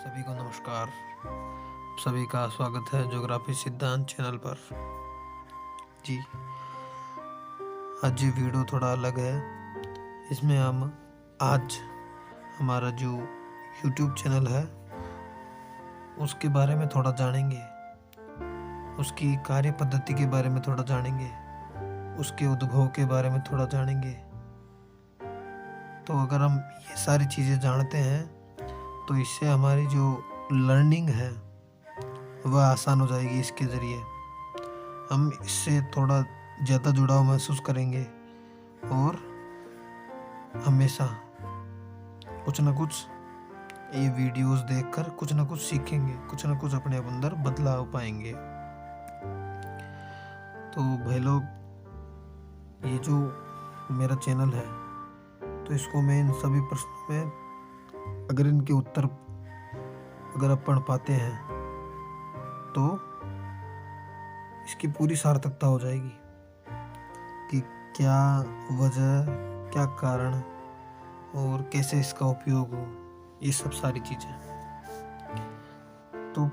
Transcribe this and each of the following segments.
सभी को नमस्कार। सभी का स्वागत है ज्योग्राफी सिद्धांत चैनल पर। जी, आज ये वीडियो थोड़ा अलग है। इसमें हम आज हमारा जो YouTube चैनल है उसके बारे में थोड़ा जानेंगे, उसकी कार्य पद्धति के बारे में थोड़ा जानेंगे, उसके उद्भव के बारे में थोड़ा जानेंगे। तो अगर हम ये सारी चीज़ें जानते हैं तो इससे हमारी जो लर्निंग है वह आसान हो जाएगी। इसके ज़रिए हम इससे थोड़ा ज़्यादा जुड़ाव महसूस करेंगे और हमेशा कुछ ना कुछ ये वीडियोस देखकर कुछ ना कुछ सीखेंगे, कुछ ना कुछ अपने अंदर बदलाव पाएंगे। तो भाई लोग, ये जो मेरा चैनल है तो इसको मैं इन सभी प्रश्नों में अगर इनके उत्तर अगर आप पढ़ पाते हैं तो इसकी पूरी सार्थकता हो जाएगी कि क्या वजह, क्या कारण और कैसे इसका उपयोग हो, ये सब सारी चीज़ें। तो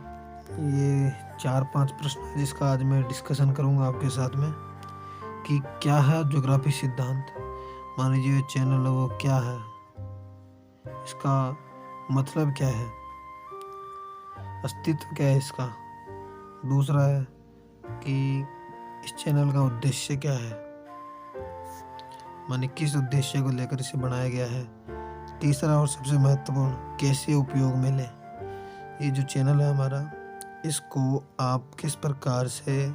ये 4-5 प्रश्न है जिसका आज मैं डिस्कशन करूँगा आपके साथ में कि क्या है ज्योग्राफी सिद्धांत। मान लीजिए चैनल है वो क्या है, इसका मतलब क्या है, अस्तित्व क्या है इसका। दूसरा है कि इस चैनल का उद्देश्य क्या है, माने किस उद्देश्य को लेकर इसे बनाया गया है। तीसरा और सबसे महत्वपूर्ण, कैसे उपयोग में ले। ये जो चैनल है हमारा, इसको आप किस प्रकार से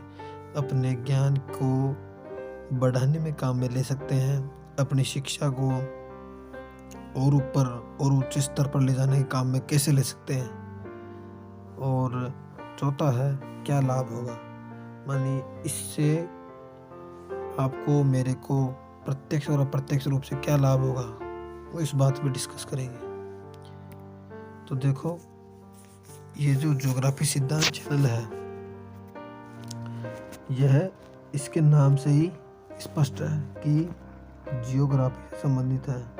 अपने ज्ञान को बढ़ाने में काम में ले सकते हैं, अपनी शिक्षा को और ऊपर और उच्च स्तर पर ले जाने के काम में कैसे ले सकते हैं। और चौथा है क्या लाभ होगा, मानी इससे आपको, मेरे को प्रत्यक्ष और अप्रत्यक्ष रूप से क्या लाभ होगा, वो इस बात पे डिस्कस करेंगे। तो देखो, ये जो ज्योग्राफी सिद्धांत चैनल है, यह इसके नाम से ही स्पष्ट है कि जियोग्राफी से संबंधित है।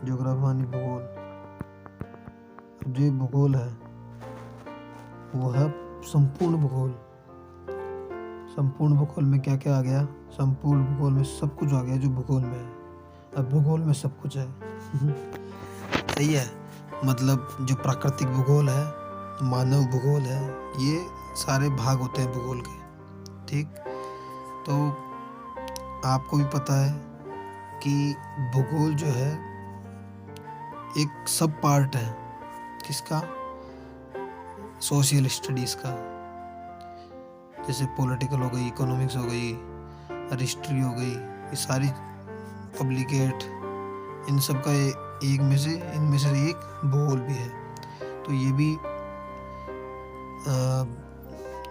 ज्योग्राफी मानी भूगोल। जो भूगोल है वो है संपूर्ण भूगोल। संपूर्ण भूगोल में क्या क्या आ गया, संपूर्ण भूगोल में सब कुछ आ गया जो भूगोल में है। अब भूगोल में सब कुछ है सही है। मतलब जो प्राकृतिक भूगोल है, मानव भूगोल है, ये सारे भाग होते हैं भूगोल के। ठीक, तो आपको भी पता है कि भूगोल जो है एक सब पार्ट है किसका, सोशल स्टडीज़ का। जैसे पॉलिटिकल हो गई, इकोनॉमिक्स हो गई, हिस्ट्री हो गई, ये सारी पब्लिकेट, इन सब का इनमें से एक भूगोल भी है। तो ये भी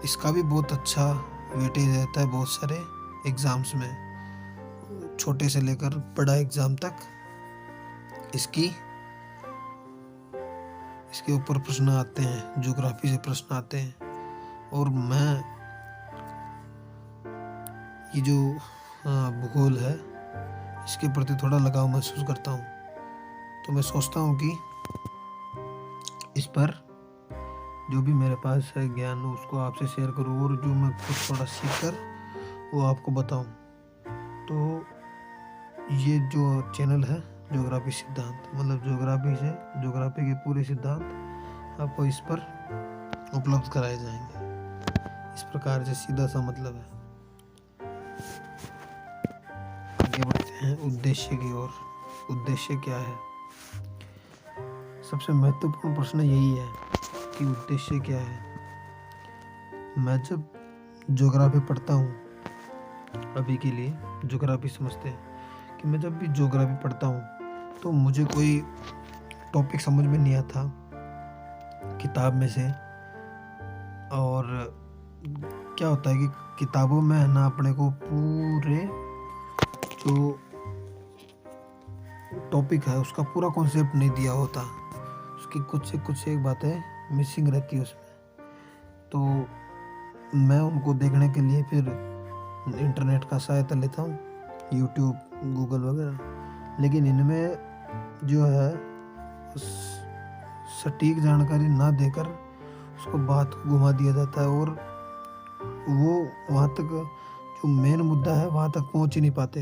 इसका भी बहुत अच्छा वेटेज रहता है बहुत सारे एग्ज़ाम्स में, छोटे से लेकर बड़ा एग्ज़ाम तक इसके ऊपर प्रश्न आते हैं, ज्योग्राफी से प्रश्न आते हैं। और मैं ये जो भूगोल है इसके प्रति थोड़ा लगाव महसूस करता हूँ। तो मैं सोचता हूँ कि इस पर जो भी मेरे पास है ज्ञान उसको आपसे शेयर करूँ और जो मैं खुद थोड़ा सीख कर वो आपको बताऊँ। तो ये जो चैनल है ज्योग्राफी सिद्धांत, मतलब ज्योग्राफी के पूरे सिद्धांत आपको इस पर उपलब्ध कराए जाएंगे। इस प्रकार से सीधा सा मतलब है। आगे बढ़ते हैं उद्देश्य की ओर। उद्देश्य क्या है, सबसे महत्वपूर्ण प्रश्न यही है कि उद्देश्य क्या है। मैं जब ज्योग्राफी पढ़ता हूँ, अभी के लिए ज्योग्राफी समझते हैं कि मैं जब भी ज्योग्राफी पढ़ता हूँ तो मुझे कोई टॉपिक समझ में नहीं आता किताब में से। और क्या होता है कि किताबों में है ना, अपने को पूरे जो टॉपिक है उसका पूरा कॉन्सेप्ट नहीं दिया होता, उसकी कुछ से एक बातें मिसिंग रहती है उसमें। तो मैं उनको देखने के लिए फिर इंटरनेट का सहायता लेता हूँ, यूट्यूब, गूगल वगैरह। लेकिन इनमें जो है सटीक जानकारी ना देकर उसको बात को घुमा दिया जाता है और वो वहाँ तक जो मेन मुद्दा है वहाँ तक पहुँच ही नहीं पाते,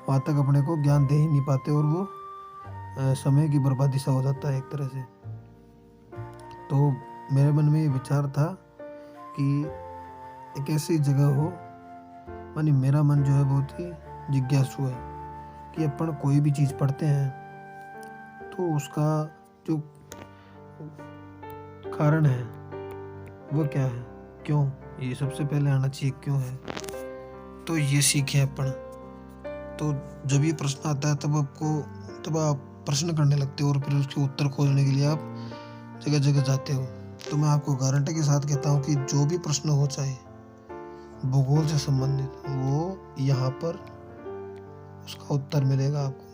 वहाँ तक अपने को ज्ञान दे ही नहीं पाते और वो समय की बर्बादी सा हो जाता है एक तरह से। तो मेरे मन में ये विचार था कि एक ऐसी जगह हो, मानी मेरा मन जो है बहुत ही जिज्ञासु है कि अपन कोई भी चीज़ पढ़ते हैं तो उसका जो कारण है वो क्या है, क्यों, ये सबसे पहले आना चाहिए क्यों है, तो ये सीखे अपन। तो जब ये प्रश्न आता है तब आप प्रश्न करने लगते हो और फिर उसके उत्तर खोजने के लिए आप जगह जगह जाते हो। तो मैं आपको गारंटी के साथ कहता हूँ कि जो भी प्रश्न हो चाहे भूगोल से संबंधित, वो यहाँ पर उसका उत्तर मिलेगा आपको।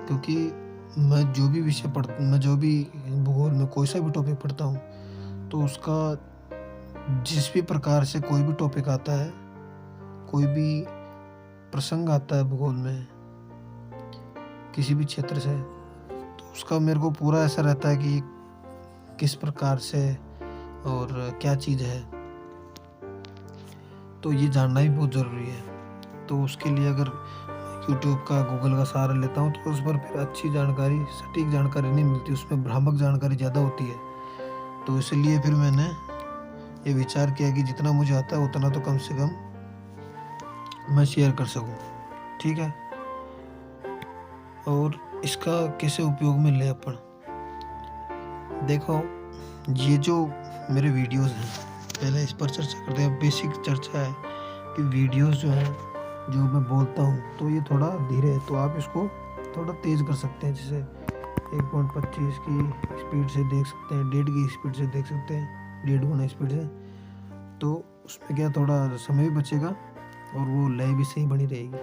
क्योंकि मैं जो भी विषय मैं जो भी भूगोल में कोई सा भी टॉपिक पढ़ता हूँ तो उसका जिस भी प्रकार से कोई भी टॉपिक आता है, कोई भी प्रसंग आता है भूगोल में किसी भी क्षेत्र से, तो उसका मेरे को पूरा ऐसा रहता है कि किस प्रकार से और क्या चीज़ है, तो ये जानना भी बहुत ज़रूरी है। तो उसके लिए अगर यूट्यूब का, गूगल का सहारा लेता हूँ तो उस पर फिर अच्छी जानकारी, सटीक जानकारी नहीं मिलती, उसमें भ्रामक जानकारी ज़्यादा होती है। तो इसलिए फिर मैंने ये विचार किया कि जितना मुझे आता है उतना तो कम से कम मैं शेयर कर सकूँ, ठीक है। और इसका कैसे उपयोग में ले अपन, देखो ये जो मेरे वीडियोस हैं, पहले इस पर चर्चा करते हैं। बेसिक चर्चा है कि वीडियोस जो हैं, जो मैं बोलता हूँ तो ये थोड़ा धीरे है, तो आप इसको थोड़ा तेज़ कर सकते हैं, जैसे 1.25 की स्पीड से देख सकते हैं, 1.5 की स्पीड से देख सकते हैं, 1.5 गुना स्पीड से। तो उसमें क्या थोड़ा समय भी बचेगा और वो लय भी सही बनी रहेगी।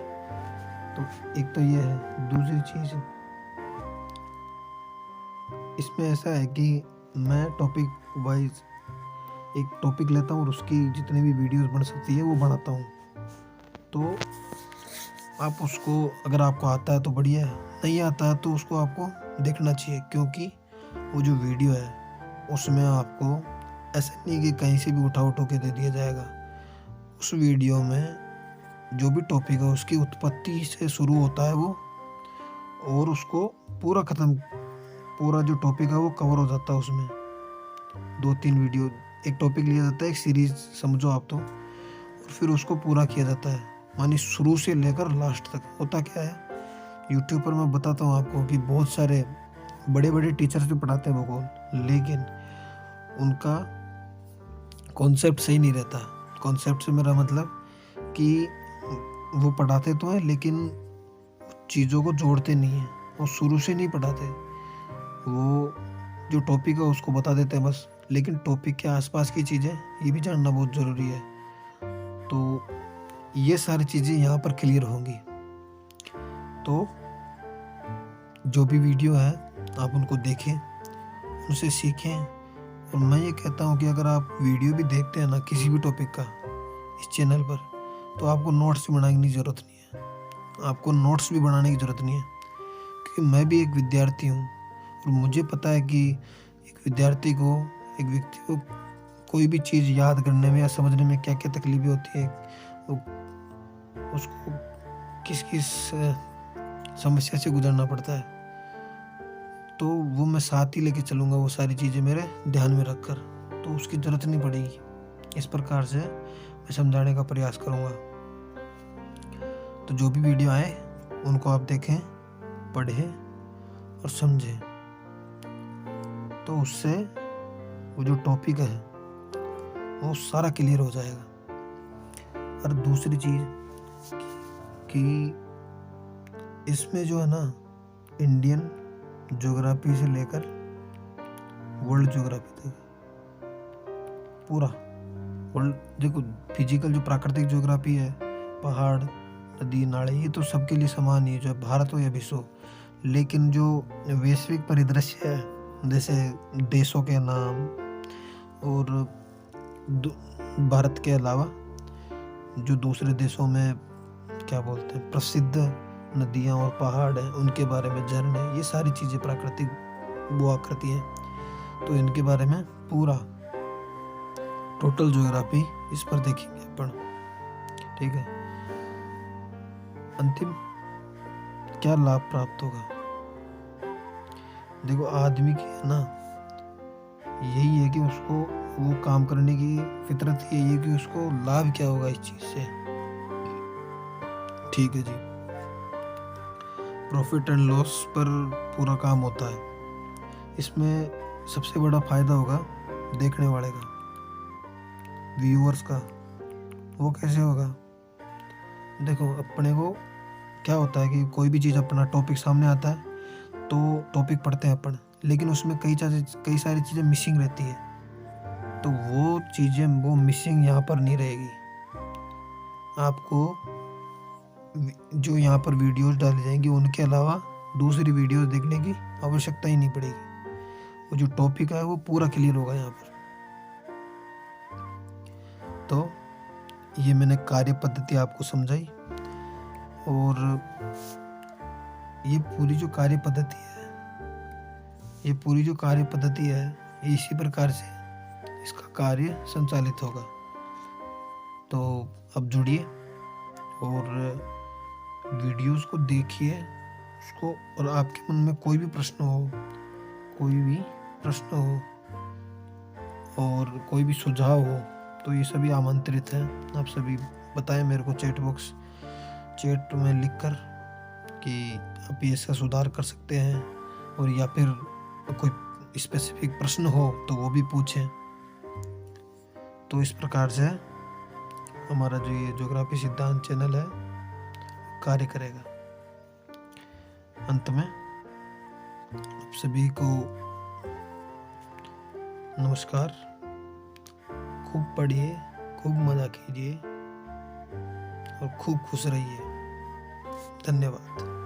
तो एक तो ये है। दूसरी चीज़ इसमें ऐसा है कि मैं टॉपिक वाइज एक टॉपिक लेता हूँ और उसकी जितनी भी वीडियोस बन सकती है वो बनाता हूँ। तो आप उसको, अगर आपको आता है तो बढ़िया है, नहीं आता है तो उसको आपको देखना चाहिए, क्योंकि वो जो वीडियो है उसमें आपको ऐसा नहीं कि कहीं से भी उठा के दे दिया जाएगा। उस वीडियो में जो भी टॉपिक है उसकी उत्पत्ति से शुरू होता है वो, और उसको पूरा जो टॉपिक है वो कवर हो जाता है उसमें। 2-3 वीडियो, एक टॉपिक लिया जाता है, एक सीरीज समझो आप तो, और फिर उसको पूरा किया जाता है, मानी शुरू से लेकर लास्ट तक। होता क्या है, यूट्यूब पर मैं बताता हूँ आपको कि बहुत सारे बड़े बड़े टीचर्स भी पढ़ाते हैं भूगोल, लेकिन उनका कॉन्सेप्ट सही नहीं रहता। कॉन्सेप्ट से मेरा मतलब कि वो पढ़ाते तो हैं लेकिन चीज़ों को जोड़ते नहीं हैं, वो शुरू से नहीं पढ़ाते, वो जो टॉपिक है उसको बता देते हैं बस, लेकिन टॉपिक के आसपास की चीज़ें ये भी जानना बहुत ज़रूरी है। तो ये सारी चीज़ें यहाँ पर क्लियर होंगी। तो जो भी वीडियो है आप उनको देखें, उनसे सीखें। और मैं ये कहता हूँ कि अगर आप वीडियो भी देखते हैं ना किसी भी टॉपिक का इस चैनल पर, तो आपको नोट्स भी बनाने की ज़रूरत नहीं है, आपको नोट्स भी बनाने की ज़रूरत नहीं है। क्योंकि मैं भी एक विद्यार्थी हूँ और मुझे पता है कि एक व्यक्ति को कोई भी चीज़ याद करने में या समझने में क्या क्या तकलीफ़ें होती है, उसको किस किस समस्या से गुजरना पड़ता है। तो वो मैं साथ ही लेके चलूँगा, वो सारी चीज़ें मेरे ध्यान में रखकर, तो उसकी ज़रूरत नहीं पड़ेगी। इस प्रकार से मैं समझाने का प्रयास करूँगा। तो जो भी वीडियो आए उनको आप देखें, पढ़ें और समझें, तो उससे वो जो टॉपिक है वो सारा क्लियर हो जाएगा। और दूसरी चीज़ कि इसमें जो है ना, इंडियन ज्योग्राफी से लेकर वर्ल्ड ज्योग्राफी तक पूरा वर्ल्ड, देखो फिजिकल जो प्राकृतिक ज्योग्राफी है, पहाड़, नदी, नाले, ये तो सबके लिए समान ही है, जो भारत हो या विश्व हो। लेकिन जो वैश्विक परिदृश्य है, जैसे देशों के नाम और भारत के अलावा जो दूसरे देशों में क्या बोलते हैं प्रसिद्ध नदियाँ और पहाड़ हैं उनके बारे में, झरने, ये सारी चीज़ें प्राकृतिक वो आकृति हैं। तो इनके बारे में पूरा टोटल ज्योग्राफी इस पर देखेंगे अपन। ठीक है। अंतिम क्या लाभ प्राप्त होगा? देखो आदमी की है ना, यही है कि उसको वो काम करने की फितरत यही है कि उसको लाभ क्या होगा इस चीज से। ठीक है जी। प्रॉफिट एंड लॉस पर पूरा काम होता है। इसमें सबसे बड़ा फायदा होगा देखने वाले का, व्यूअर्स का। वो कैसे होगा? देखो अपने को क्या होता है कि कोई भी चीज़ अपना टॉपिक सामने आता है तो टॉपिक पढ़ते हैं अपन, लेकिन उसमें कई सारी चीज़ें मिसिंग रहती है। तो वो चीज़ें वो मिसिंग यहाँ पर नहीं रहेगी। आपको जो यहाँ पर वीडियोस डाली जाएंगी उनके अलावा दूसरी वीडियोस देखने की आवश्यकता ही नहीं पड़ेगी। वो जो टॉपिक है वो पूरा क्लियर होगा यहाँ पर। तो ये मैंने कार्य पद्धति आपको समझाई, और ये पूरी जो कार्य पद्धति है इसी प्रकार से इसका कार्य संचालित होगा। तो अब जुड़िए और वीडियोस को देखिए उसको, और आपके मन में कोई भी प्रश्न हो और कोई भी सुझाव हो तो ये सभी आमंत्रित हैं। आप सभी बताएं मेरे को चैट में लिखकर कि आप ये इसका सुधार कर सकते हैं, और या फिर कोई स्पेसिफिक प्रश्न हो तो वो भी पूछें। तो इस प्रकार से हमारा जो ये ज्योग्राफी सिद्धांत चैनल है कार्य करेगा। अंत में आप सभी को नमस्कार। खूब पढ़िए, खूब मजा कीजिए और खूब खुश रहिए। धन्यवाद।